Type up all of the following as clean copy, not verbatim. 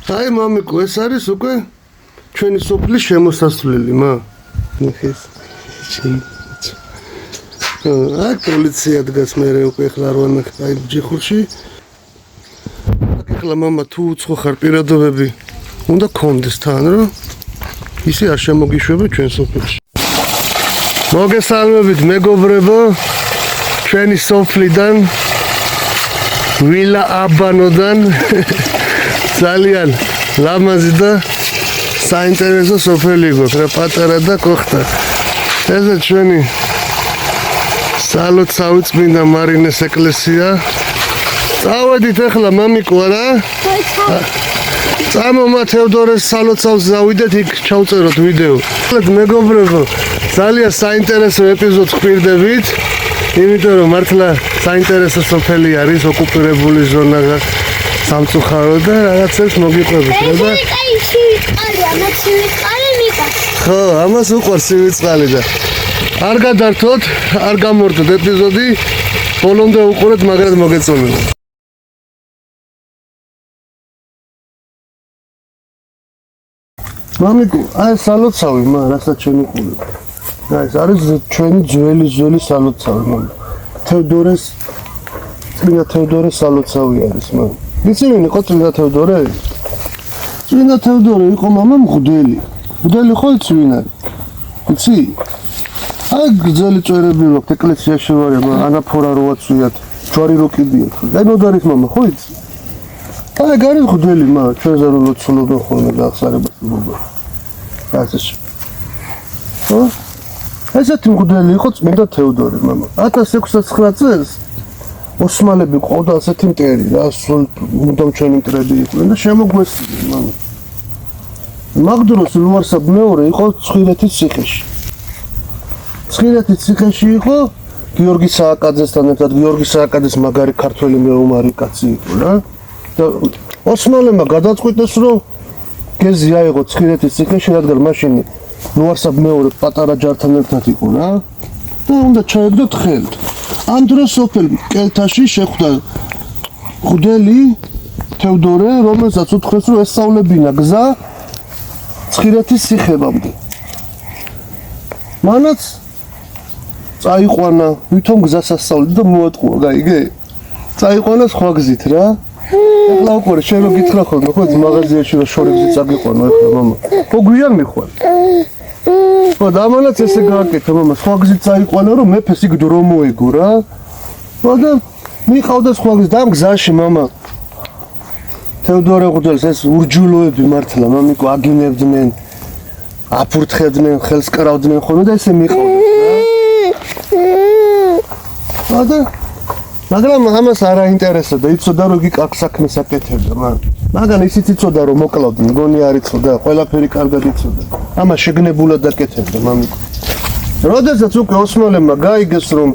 აი მამიკო, ეს არის უკვე ჩვენი სოფლის შემოსასვლელი, მა. ნახეს. აი პოლიცია დგას მე უკვე ხლა არ ვანახე აი ჯიხურში. ახლა მამა თუ უცხო ხარ პირადობები უნდა კონდეს თან რომ ისე არ შემოგიშვება ჩვენ სოფელში. მოგესალმებით მეგობრებო, ჩვენი სოფლიდან ვილა აბანოდან ძალიან ლამაზი და საინტერესო სოფელი გვაქვს რა პატარა და კოხთა. ესე ჩვენი სალოცავი წმინდა მარინეს ეკლესია. წავედით ახლა მამიკო რა? წამომა თევდორეს სალოცავს გავიდეთ იქ ჩავწეროთ ვიდეო. მეგობრებო, ძალიან საინტერესო ეპიზოდს გვირდებით. იმიტომ რომ მართლა საინტერესო სოფელი არის, ოკუპირებული ზონა და სამწუხარო და რაღაცებს მოგიყვებით რა და ხო, ამას უყვარს სივიწყალი და არ გადართოთ, არ გამორთოთ ეპიზოდი, ბოლომდე უყურეთ, მაგრამ მოგეწონებათ. მამიკო, აი სალოცავი, რასაც ჩვენ უყურებთ. და ეს არის ჩვენი ძველი სალოცავი, მამიკო. თევდორეს წმინდა თევდორეს სალოცავი არის, მამიკო. ვიცი ვინ იყო წმინდა თევდორე? წმინდა თევდორე იყო მამა მღვდელი. მღვდელი ხო იცი ვინ არის? იცი? აი გრძელი წერები აქვს ეკლესიაში ვარ, ანაფორა როაცვიათ, ჯვარი რო კიდიათ. აი ნოდარის მამა ხო იცი? აი გარი მღვდელი ჩვენზე რო ლოცულობენ ხოლმე გახსარებას მოგო. ასე. ხო? ესეთი მღვდელი იყო წმინდა თევდორე მამა. 1609 წელს ოსმალები ყავდა ასეთი მტერი რა, სულ მუდამ ჩვენი მტრები იყვნენ და შემოგვესწრნენ მამა. მაგდროს ლუარსაბ მეორე იყო ცხვირეთის ციხეში. ცხვირეთის ციხეში იყო გიორგი სააკაძესთან ერთად, გიორგი სააკაძეს მაგარი ქართველი მეომარი კაცი იყო რა. და ოსმალებმა გადაწყვიტეს რომ გეზი აიღო ცხვირეთის ციხეში, რადგან მაშინ ლუარსაბ მეორე პატარა ჯართან ერთად იყო რა. და უნდა ჩაეგდოთ ხელთ. ამ დროს სოფელ კელთაში შეხვდა მღვდელი თევდორე, რომელსაც უთხრეს რომ ესწავლებინა გზა ცხვირეთის ციხებამდე. მანაც წაიყვანა ვითომ გზას ასწავლიდა და მოატყუა, გაიგე? წაიყვანა სხვა გზით რა. ახლა უყურე, შენ რო გითხრა ხოლმე, ხო მაღაზიაში რო შორი გზით წაგიყვანო ახლა მამა. ხო გვიან მიხვალ. ხო და ამანაც ესე გააკეთა მამა, სხვა გზით წაიყვანა რომ მეფეს იქ დრო მოეგო რა. ხო და მიყავდა სხვა გზით და ამ გზაში მამა თევდორე მღვდელს ეს ურჯულოები მართლა მამიკო აგინებდნენ, აფურთხებდნენ, ხელს კრავდნენ ხოლმე და ესე მიყავდა რა. მაგრამ ამას არ აინტერესებდა, იცოდა რომ იქ აქ საქმეს აკეთებდა, მაგრამ ისიც იცოდა რომ მოკლავდა, მგონი არ იცოდა, ყველაფერი კარგად იცოდა. ამას შეგნებულად აკეთებდა მამიკო. როდესაც უკვე ოსმალებმა გაიგეს რომ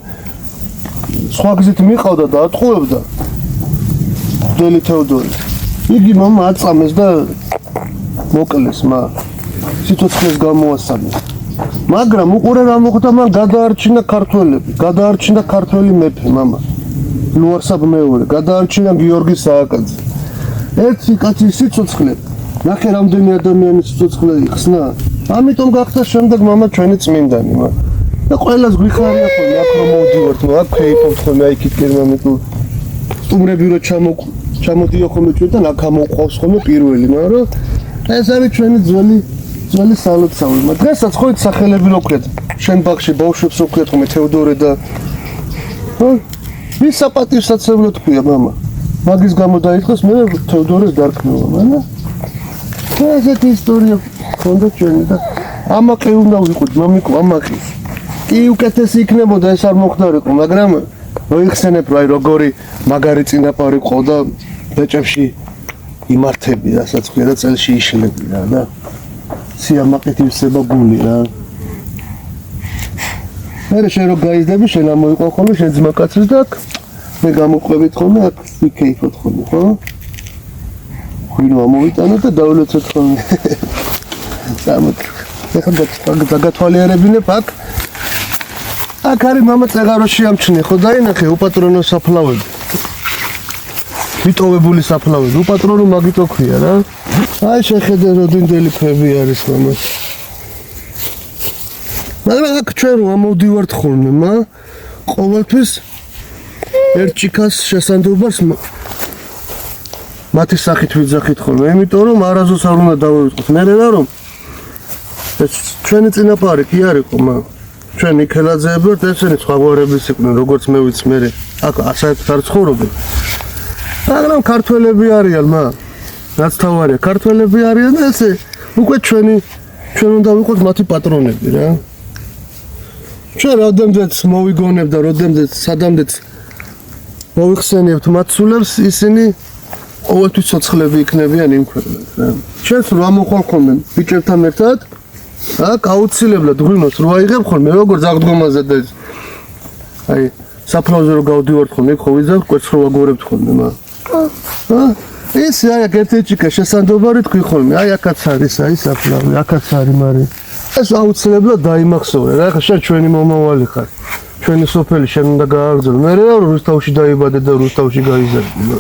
სხვა გზით მიყავდა და ატყუებდა მღვდელი თევდორე, იგი მამა აწამეს და მოკლეს, სიცოცხლეს გამოასწამეს. მაგრამ უყურე რა მოხდა, მან გადაარჩინა ქართველები, გადაარჩინა ქართველი მეფე მამა. ლუარსაბ მეორე, გადაარჩინა გიორგი სააკაძე. ერთი კაცის სიცოცხლე, ნახე რამდენი ადამიანის სიცოცხლე იხსნა. ამიტომ გახდა შემდეგ მამა ჩვენი წმინდანი, და ყველას გვიხარია ხოლმე აქ რომ მოვდივართ, აქ ქეიფობთ ხოლმე აი იქით მამიკო. სტუმრები რო ჩამოდიო ხოლმე ჩვენთან, აქ ამოყვავს ხოლმე პირველი, მაგრამ ეს არის ჩვენი ძველი სალოცავი. დღესაც ხო იცი სახელები რო ქვიათ, შენ ბაღში ბავშვებს რო ქვიათ ხოლმე თევდორე და ვის საპატივსაცემლოდ ქვია მამა. მაგის გამო დაიწყეს მე თევდორეს დარქმევა, მაგრამ ესეთი ისტორია ქონდა ჩვენი და ამაყი უნდა ვიყოთ მამიკო, ამაყი. კი უკეთესი იქნებოდა ეს არ მოხდარიყო, მაგრამ მოიხსენებ რა როგორი მაგარი წინაპარი ყავდა ბეჭებში იმართები, რასაც ქვია და წელში იშლები რა და სიამაყით ივსება გული რა. მე შენ რო გაიზდები, შენ ამოიყო ხოლმე შენ ძმაკაცს და აქ მე გამოყვებით ხოლმე აქ ვიქეიფოთ ხოლმე, ხო? ღვინო ამოვიტანო და დავლოცოთ ხოლმე. ეხლა დაგათვალიერებინებ აქ. აქ არის მამა წეღაროში ამჩნე, ხო დაინახე უპატრონო საფლავები. მიტოვებული საფლავები, უპატრონო მაგიტო ქვია რა. აი შეხედე როდინდელი ქვები არის მამას. მაგრამ აქ ჩვენ რომ ამოვდივართ ხოლმე, ყოველთვის ერთ ჭიქას შესანდობას მათი სახით ვიძახით ხოლმე, იმიტომ რომ არასდროს არ უნდა დავივიწყოთ. მე რა რომ ეს ჩვენი წინაპარი კი არისო, ჩვენ იქელაძეები ვართ, ესენი სხვაგვარების იყვნენ, როგორც მე ვიცი, მე აქ საერთოდ არ ცხოვრობენ. მაგრამ ქართველები არიან, რაც თავარია, ქართველები არიან და ესე უკვე ჩვენ უნდა ვიყოთ მათი პატრონები რა. ჩვენ რამდენადაც მოვიგონებთ და რამდენადაც სადამდეც მოვიხსენებთ მათ სულებს, ისინი ყოველთვის ცოცხლები იქნებიან იმ ქვეყნად რა. ჩვენს რო ამოყოლ ხოლმე ბიჭებთან ერთად, აქ აუცილებლად ღვინოს რო აიღებ ხოლმე, როგორც აღდგომაზე და აი საფლავზე რო გავდივართ ხოლმე, ხო ვიზავ კვერცხს რო ვაგორებთ ხოლმე, ეს აი ერთი ჭიქა შესანდობარი თქვი ხოლმე, აი აქაც არის, აი საფლავი, აქაც არის, მაგრამ ეს აუცილებლად დაიმახსოვრე რა, ხა შენ ჩვენი მომავალი ხარ. ჩვენი სოფელი შენ უნდა გააგრძელო. მე რა რუსთავში დაიბადე და რუსთავში გაიზარდე.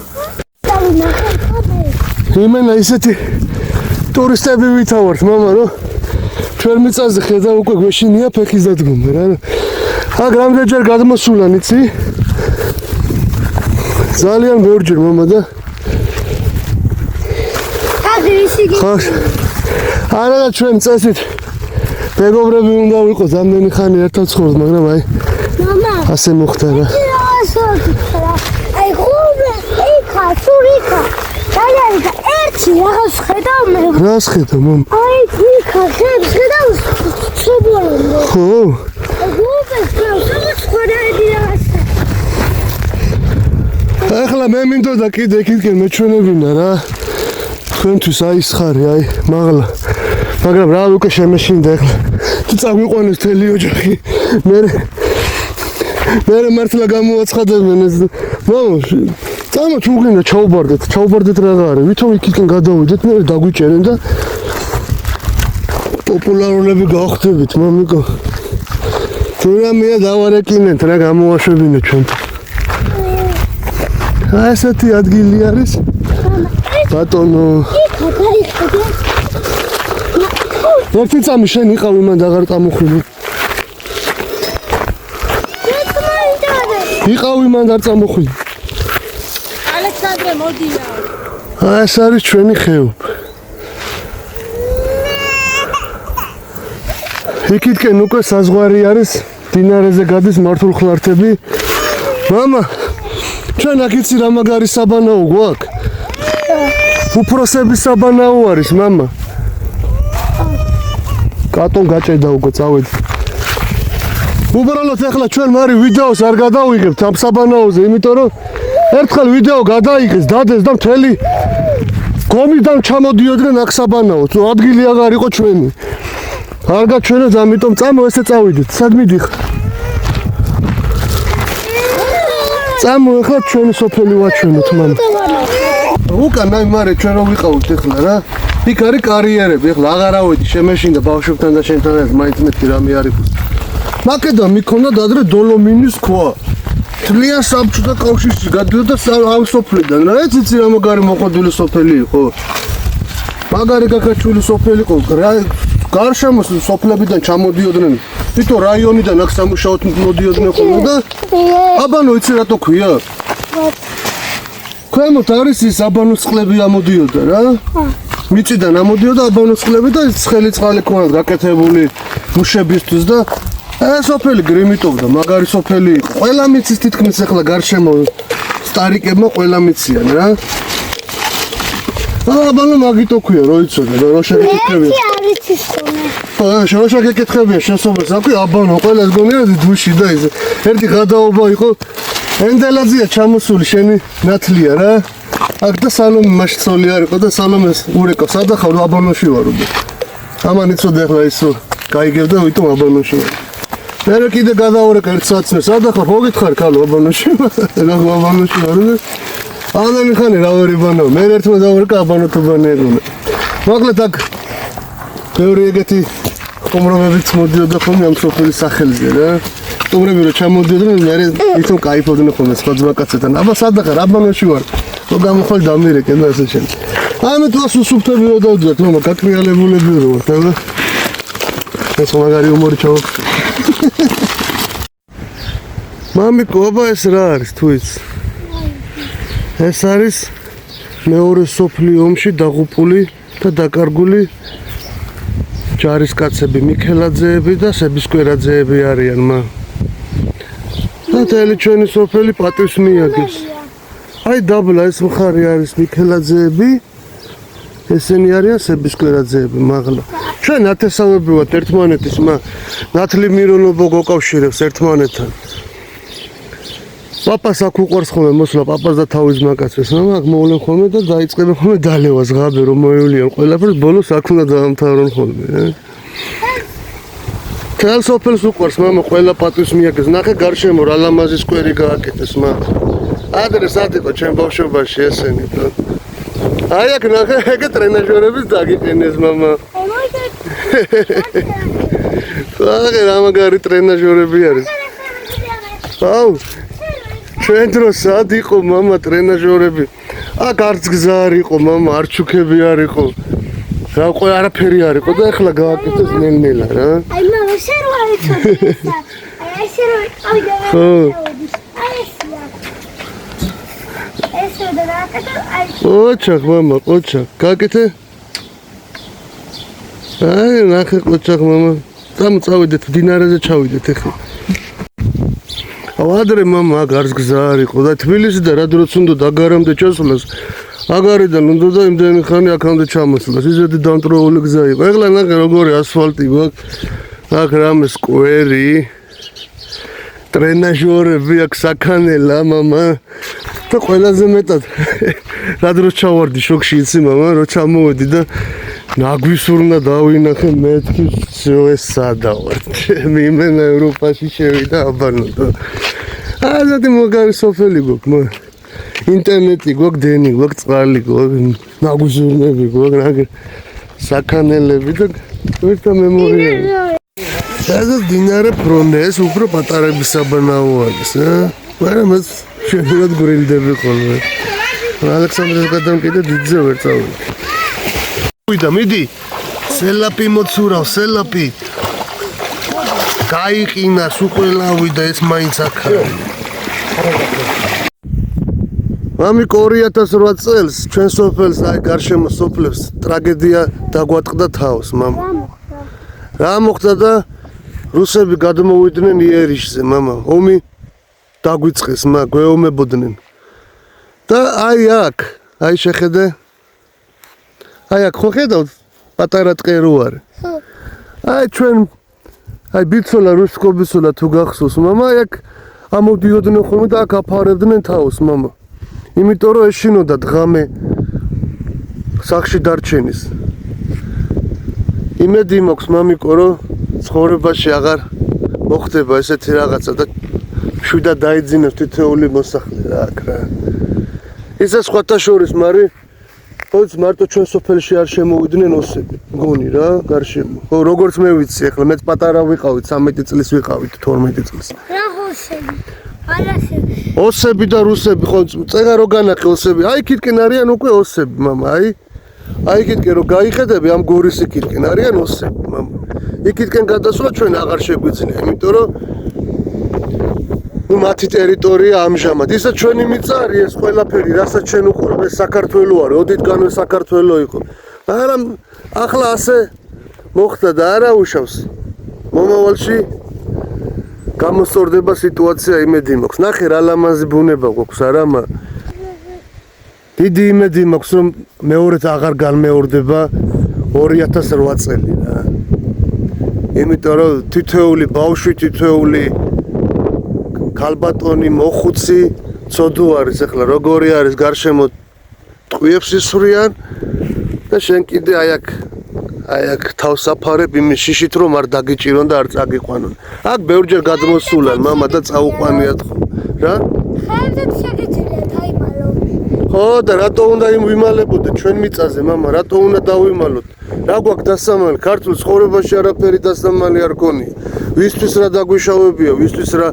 იმენა ისეთი ტურისტები ვითავართ, რომ ჩვენ მიწაზე ხედავ უკვე გვეშინია ფეხის დადგომა რა. აქ რამდენჯერ გადმოსულან იცი? ძალიან ბევრჯერ და ხარ. არა და ჩვენ წესით მეგობრები უნდა ვიყოთ ამდენი ხანი ერთად ცხოვრობთ, მაგრამ აი ასე მოხდა რა. აი ხუბე, იქა, სურიკა. დაიარიგა ერთი რაღაც ხედავ მე. რას ხედავ მომ? აი იქა, ხებს ხედავ ცუბრამდე. ხო. აი ხუბე, სხვადასხვაები რაღაცა. ახლა მე მინდოდა კიდე იქითკენ მეჩვენებინა რა. თქვენთვის აი ის ხარი, აი მაღლა. მაგრამ რა უკვე შემეშინდა ახლა. თუ წაგვიყვანეს თელი ოჯახი. მე მართლა გამოაცხადებენ ეს. წამოთ უგინდა ჩაუბარდეთ რა არის. ვითომ იქითკენ გადავიდეთ, მე დაგვიჭერენ და პოპულარულები გავხდებით, მამიკო. თუ რამეა დავარეკინეთ რა გამოაშვებინეთ ჩვენ. აი ესეთი ადგილი არის. ბატონო. ერთი წამი შენ იყავი მან აღარ წამოხვილი. იყავი მან არ წამოხვილი. ალექსანდრე მოდია. აი ეს არის ჩვენი ხეობა. იქითკენ უკვე საზღვარი არის, დინარეზე გადის მართულხლართები. მამა, ჩვენ აქ იცი რა მაგარი საბანაო გვაქვს? უფროსების საბანაო არის, მამა. კატონ გაჭედა უკვე წავედი. უბრალოდ ახლა ჩვენ მარი ვიდეოს არ გადავიღებთ ამ საბანაოზე, იმიტომ რომ ერთხელ ვიდეო გადაიღეს, დადეს და მთელი გომიდან ჩამოდიოდნენ აქ საბანაოს. ადგილი აღარ იყო ჩვენი. არ გაჩვენეთ, ამიტომ წამო ესე წავიდეთ. სად მიდიხარ? წამო ახლა ჩვენი სოფელი ვაჩვენოთ, მამა. უკან აი მარე ჩვენ რო ვიყავით ახლა რა. იქ არის კარიერები, ახლა აღარ ავედი, შემეშინდა ბავშვებთან და შენთან ერთად, მაინც მეთქი რამე არის. მაკედან მიქონდა ადრე დოლომინის ქვა. თლიან საბჭოთა კავშირში გადიოდა ამ სოფლიდან რა, იცი რა მაგარი მოყოდული სოფელი იყო. მაგარი გაკაჩული სოფელი იყო, გარშემო სოფლებიდან ჩამოდიოდნენ. თვითონ რაიონიდან აქ სამუშაოდ მოდიოდნენ ხოლმე და აბანო იცი რატო ქვია? ქვემოთ არის ის აბანოს წყლები ამოდიოდა რა. მიწიდან ამოდიოდა აბანოს წყლები და ცხელი წყალი ქონდა გაკეთებული მუშებისთვის და სოფელი გრიმიტობდა, მაგარი სოფელი იყო. ყველა მიცის თითქმის ახლა გარშემო სტარიკებმა ყველა მიციან რა. აბანო მაგიტო ქვია, რო იცოდე, რო შეგეკითხებია. რო შეგეკითხებია შესაძლოა, აკვი აბანო ყველას გონია დუში და ის. ერთი გადაობა იყო ენდელაძია ჩამოსული შენი ნათლია რა. აქ და სალომე მაშცოლი არისო და სალომეს ურეკო სადახავ აბანოში ვარო. ამან იცოდე ახლა ის გაიგებდა ვიტომ აბანოში ვარ. მე კიდე გადავურეკა ერთ საათს მე სადახავ მოგითხარ ქალო აბანოში. რა აბანოში ვარ და ამდენი ხანი რა ვერი ბანო. მე ერთმა დავურეკა აბანოთუბანი ეგონა. მოკლედ აქ ბევრი ეგეთი ხომრობებიც მოდიოდა ხოლმე ამ სოფლის სახელზე რა. სტუმრები რო ჩამოდიოდნენ, მე ვითომ кайფობდნენ ხოლმე სხვა ძმაკაცებთან. აბა სადახარ აბანოში ვარ. რო გამოხვალ დამირეკე და ასე შენ. ამით ვასუსუფთები რა დავძათ, მამა, გაკრიალებულები რო ვართ, აბა. ეს მაგარი უმორი ჩავაქცე. მამიკო, აბა ეს რა არის თუ იცი? ეს არის მეორე სოფლიო ომში დაღუპული და დაკარგული ჯარისკაცები მიქელაძეები და სებისკვერაძეები არიან მა. და თელი ჩვენი სოფელი პატივს მიაგეს. აი დაბლა ეს მხარი არის მიქელაძეები, ესენი არიან სებისკვერაძეები, მაღლა. ჩვენ ათესავები ვართ ერთმანეთის, ნათლი მირონობა გოკავშირებს ერთმანეთთან. პაპას აქ უყვარს ხოლმე მოსვლა, პაპას და თავის მაკაცებს, აქ მოვლენ ხოლმე და დაიწყებენ ხოლმე დალევას, ღაბე რომ მოევლიან ყველაფერს, ბოლოს აქ უნდა დაამთავრონ ხოლმე. თელ სოფელს უყვარს, მამა, ყველა პატივს მიაგეს. ნახე გარშემო რა ლამაზი სკვერი გააკეთეს, ადრე სად იყო ჩემ ბავშვობაში ესენი. აი აქ ნახე, ეგ ტრენაჟორების დაგიყენეს, მამა. აგე რა მაგარი ტრენაჟორები არის. აუ ჩვენ დროს სად იყო მამა ტრენაჟორები? აქ არც გზა არ იყო მამა, არჩუქები არ იყო. რა ყო არაფერი არ იყო და ახლა გააკეთეს ნელ-ნელა რა. აი მამა შენ რა იცოდი ესა? აი ესე რომ ავიდა რა. აი ესე და გააკეთე აი. ყოჩახ მამა, ყოჩახ. გააკეთე? აი ნახე ყოჩახ მამა. წავიდეთ დინარეზე ჩავიდეთ ახლა. ადრე მამა აქ არც გზა არ იყო და თბილისი და რა დროც უნდა დაგარამდე ჩასვლას აგარიდან უნდა და იმდენი ხანი აქამდე ჩამოსვლას ისეთი დამტროული გზა იყო. ეხლა ნახე როგორი ასფალტი გვაქვს, აქ რამე სკვერი, ტრენაჟორები აქ საქანელა მამა და ყველაზე მეტად რა დროს ჩავარდი შოქში იცი მამა, რო ჩამოვედი და ნაგვისურნა დავინახე მეთქი ეს სადა ვარ. მიმენა ევროპაში შევიდა აბანო და ազადი მაგარი სოფელი გვაქვს, ინტერნეტი გვაქვს, დენი გვაქვს, წყალი გვაქვს, ნაგვისურნები გვაქვს, ნაგ საქანელები და ერთა მემორია. და დინარე ფრონეს უფრო პატარების საბანაო არის, მაგრამ ეს შეიძლება გრილდები ხოლმე. ალექსანდრეს გადამკიდე დიდზე ვერ წავედი. ვიდა მიდი სელაპი მოცურავ სელაპი გაიყინა სუყელავი და ეს მაინც აქაა. მამიკო 2008 წელს ჩვენ სოფელს აი გარშემო სოფლებს ტრაგედია დაგვატყდა თავს მამა. რა მოხდა და რუსები გადმოვიდნენ იერიშზე მამა. ომი დაგვიწყეს გვეომებოდნენ. და აი აქ აი შეხედე აი აქ ხო ხედავთ პატარა ტყე რო არის. აი ჩვენ აი ბიცოლა რუსკობისოლა თუ გახსოვს მამა, აი აქ ამოდიოდნენ ხოლმე და აქ აფარებდნენ თავს მამა. იმიტომ რომ ეშინოდა დღამე სახში დარჩენის. იმედი მაქვს მამიკო რომ ცხოვრებაში აღარ მოხდება ესეთი რაღაცა და შვიდად დაიძინებს თითოეული მოსახლე რა აქ რა. ისა სხვათა შორის მარი ოც მარტო ჩვენ სოფელში არ შემოვიდნენ ოსები, მგონი რა, გარშემო. ხო, როგორც მე ვიცი, ახლა მეც პატარა ვიყავით, 13 წლის ვიყავით, 12 წლის. რა ოსები? არასები. ოსები და რუსები, ხო, წეგა რო განახე ოსები. აი იქითკენ არიან უკვე ოსები, მამა, აი. აი იქითკენ რო გაიხედები ამ გორის იქითკენ არიან ოსები, მამა. იქითკენ გადასვლა ჩვენ აღარ შეგვიძლია, იმიტომ რომ მათი ტერიტორია ამჟამად. ისა ჩვენი მიწა არის ეს ყველაფერი, რასაც ჩვენ უყურებ, ეს საქართველო არის, ოდითგანვე საქართველო იყო. მაგრამ ახლა ასე მოხდა და არა უშავს. მომავალში გამოსწორდება სიტუაცია, იმედი მაქვს. ნახე რა ლამაზი ბუნება გვაქვს, არამა. დიდი იმედი მაქვს, რომ მეორედ აღარ განმეორდება 2008 წელი რა. იმიტომ რომ თითოეული ბავშვი, თითოეული ქალბატონი მოხუცი ცოდო არის ახლა როგორი არის გარშემო ტყვიებს ისვრიან და შენ კიდე აი აქ თავს აფარებ იმის შიშით რომ არ დაგიჭირონ და არ წაგიყვანონ. აქ ბევრჯერ გადმოსულან მამა და წაუყვანიათ ხო რა? ხაებზეც შეგეჭირეთ აიმალო. ხო და რატო უნდა ვიმალებოდეთ ჩვენ მიწაზე მამა, რატო უნდა დავიმალოთ? რა გვაქვს დასამალი? ქართულ ცხოვრებაში არაფერი დასამალი არ გონია. ვისთვის რა დაგვიშავებია, ვისთვის რა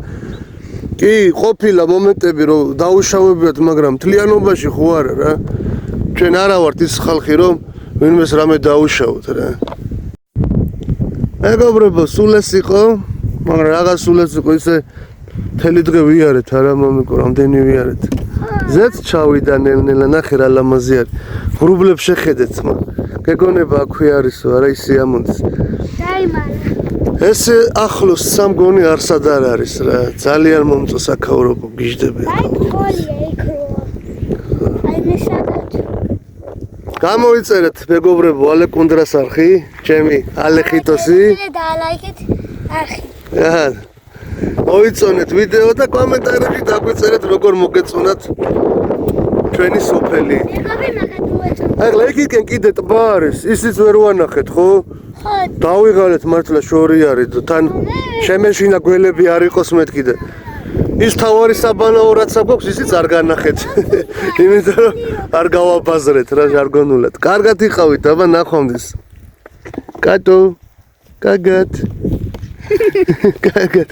კი ყოფილა მომენტები რომ დაუშავებიათ, მაგრამ თლიანობაში ხო არა რა. ჩვენ არა ვართ ის ხალხი რომ ვინმეს რამე დაუშავოთ რა. მეგობრებო, სულ ეს იყო, მაგრამ რაღაც სულ ეს იყო ისე მთელი დღე ვიარეთ არა მომიკო, რამდენი ვიარეთ. ზეც ჩავიდა ნელ-ნელა ნახე რა ლამაზი არის. ღრუბლებს შეხედეთ მა. გეგონება აქვე არისო, არა ისე ამონდეს. დაიმალე. ეს ახლოს სამგონი არსად არ არის რა. ძალიან მომწონს აქაურობა გიждები. აი ყოლია იქ რო. აი მე სადაც. გამოიწერეთ მეგობრებო ალე კუნდრას არხი, ჩემი ალე ხიტოსი. დაალაიქეთ არხი. აჰა. მოიწონეთ ვიდეო და კომენტარებში დაგვიწერეთ როგორ მოგეწონათ ჩვენი სოფელი. მეგობრი მაგათ მოეწონა. აი ლეგიკენ კიდე ტბა არის, ისიც ვერ ვანახეთ ხო? ხო. დავიღალეთ მართლა შორი არის და თან შემეშინა გველები არ იყოს მეთქი და ის თავარი საბანაო რაც აქვს ისიც არ განახეთ. იმიტომ რომ არ გავაბაზრეთ რა ჟარგონულად. კარგად იყავით აბა ნახვამდის. კატო. კარგად. კარგად.